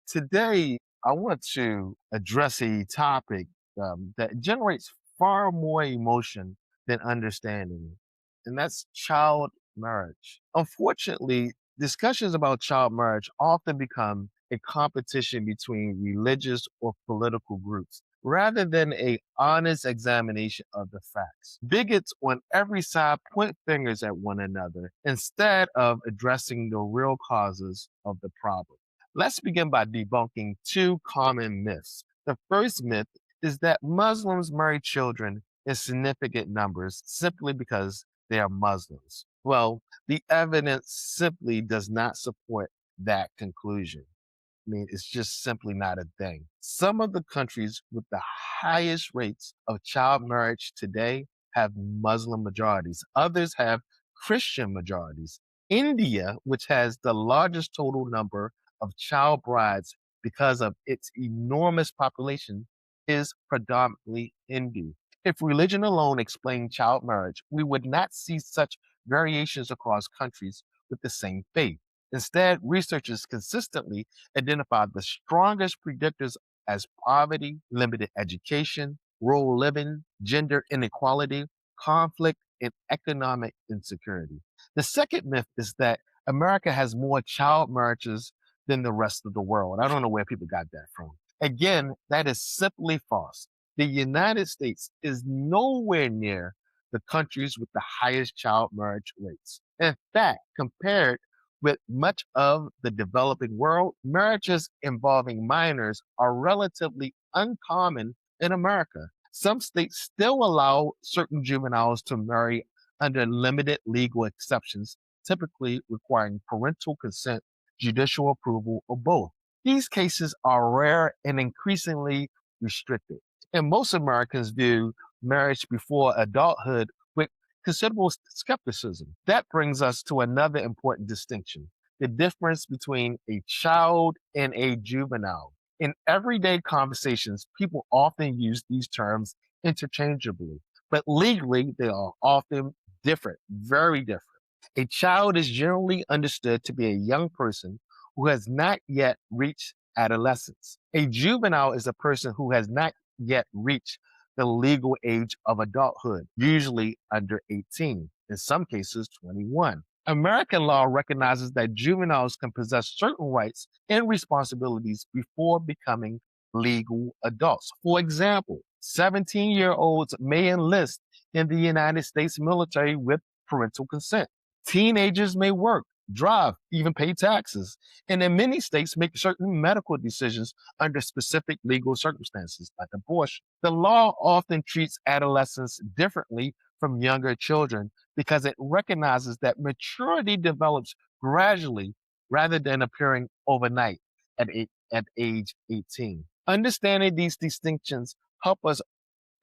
Today, I want to address a topic that generates far more emotion than understanding, and that's child marriage. Unfortunately, discussions about child marriage often become a competition between religious or political groups rather than a honest examination of the facts. Bigots on every side point fingers at one another instead of addressing the real causes of the problem. Let's begin by debunking two common myths. The first myth is that Muslims marry children in significant numbers simply because they are Muslims. Well, the evidence simply does not support that conclusion. I mean, it's just simply not a thing. Some of the countries with the highest rates of child marriage today have Muslim majorities, others have Christian majorities. India, which has the largest total number of child brides because of its enormous population, is predominantly Hindu. If religion alone explained child marriage, we would not see such variations across countries with the same faith. Instead, researchers consistently identified the strongest predictors as poverty, limited education, rural living, gender inequality, conflict, and economic insecurity. The second myth is that America has more child marriages than the rest of the world. I don't know where people got that from. Again, that is simply false. The United States is nowhere near the countries with the highest child marriage rates. In fact, compared with much of the developing world, marriages involving minors are relatively uncommon in America. Some states still allow certain juveniles to marry under limited legal exceptions, typically requiring parental consent, judicial approval, or both. These cases are rare and increasingly restricted. And most Americans view marriage before adulthood with considerable skepticism. That brings us to another important distinction: the difference between a child and a juvenile. In everyday conversations, people often use these terms interchangeably, but legally, they are often different, very different. A child is generally understood to be a young person who has not yet reached adolescence. A juvenile is a person who has not yet reached the legal age of adulthood, usually under 18, in some cases 21. American law recognizes that juveniles can possess certain rights and responsibilities before becoming legal adults. For example, 17-year-olds may enlist in the United States military with parental consent. Teenagers may work, drive, even pay taxes, and in many states make certain medical decisions under specific legal circumstances, like abortion. The law often treats adolescents differently from younger children because it recognizes that maturity develops gradually rather than appearing overnight at age 18. Understanding these distinctions help us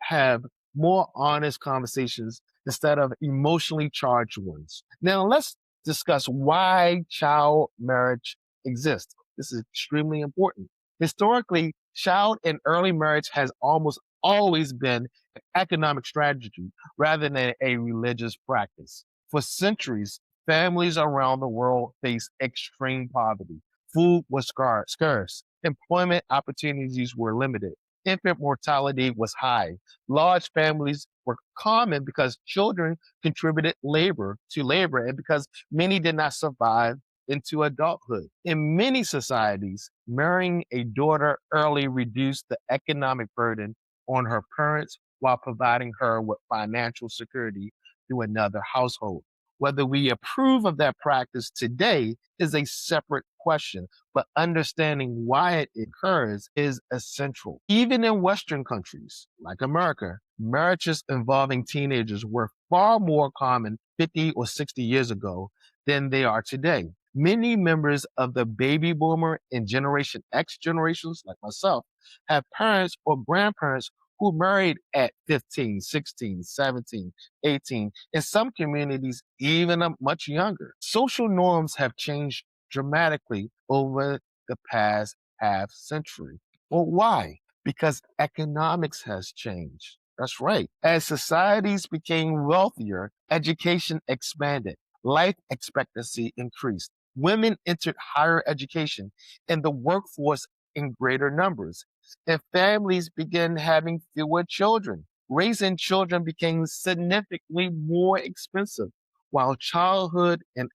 have more honest conversations instead of emotionally charged ones. Now, let's discuss why child marriage exists. This is extremely important. Historically, child and early marriage has almost always been an economic strategy rather than a religious practice. For centuries, families around the world faced extreme poverty. Food was scarce, employment opportunities were limited, infant mortality was high. Large families were common because children contributed labor to labor and because many did not survive into adulthood. In many societies, marrying a daughter early reduced the economic burden on her parents while providing her with financial security through another household. Whether we approve of that practice today is a separate question, but understanding why it occurs is essential. Even in Western countries like America, marriages involving teenagers were far more common 50 or 60 years ago than they are today. Many members of the baby boomer and Generation X generations, like myself, have parents or grandparents who married at 15, 16, 17, 18, in some communities, even much younger. Social norms have changed dramatically over the past half century. Well, why? Because economics has changed. That's right. As societies became wealthier, education expanded, life expectancy increased, Women entered higher education and the workforce in greater numbers, and families began having fewer children. Raising children became significantly more expensive, while childhood and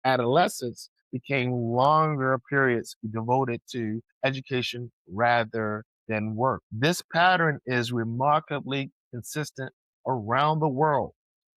adolescence became longer periods devoted to education rather than work. This pattern is remarkably consistent around the world.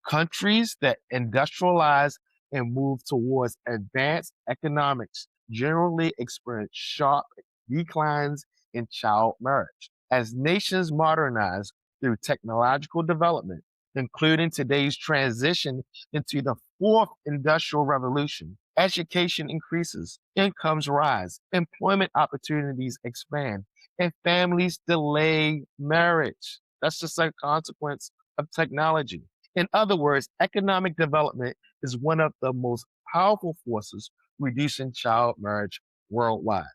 Countries that industrialize and move towards advanced economics generally experience sharp declines in child marriage. As nations modernize through technological development, including today's transition into the fourth industrial revolution, education increases, incomes rise, employment opportunities expand, and families delay marriage. That's just a consequence of technology. In other words, economic development is one of the most powerful forces reducing child marriage worldwide.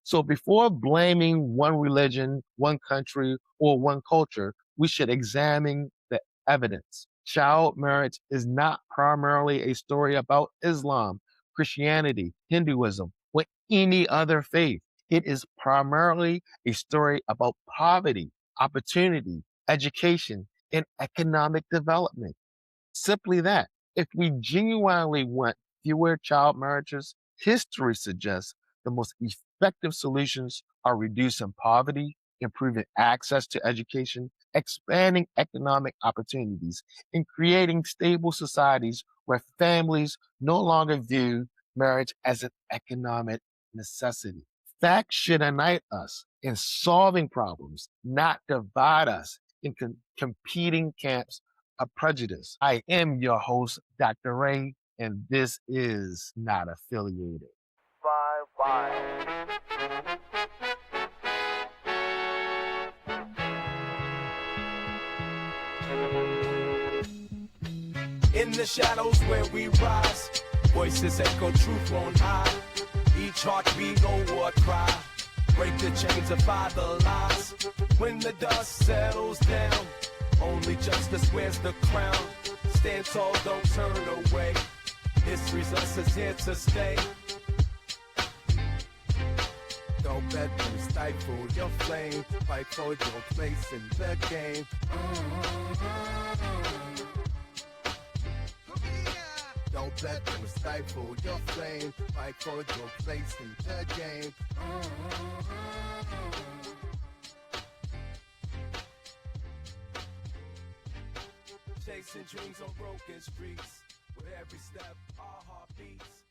So before blaming one religion, one country, or one culture, we should examine the evidence. Child marriage is not primarily a story about Islam, Christianity, Hinduism, or any other faith. It is primarily a story about poverty, opportunity, education, and economic development. Simply that. If we genuinely want fewer child marriages, history suggests the most effective solutions are reducing poverty, improving access to education, expanding economic opportunities, and creating stable societies where families no longer view marriage as an economic necessity. Facts should unite us in solving problems, not divide us in competing camps of prejudice. I am your host, Dr. Ray, and this is not affiliated. In the shadows where we rise, voices echo truth on high. Each heartbeat, no war cry. Break the chains of father lies. When the dust settles down, only justice wears the crown. Stand tall, don't turn away. History's us is here to stay. Don't let them stifle your flame. Fight for your place in the game. Don't let them stifle your flame. Fight for your place in the game. Chasing dreams on broken streets. With every step, our heart beats.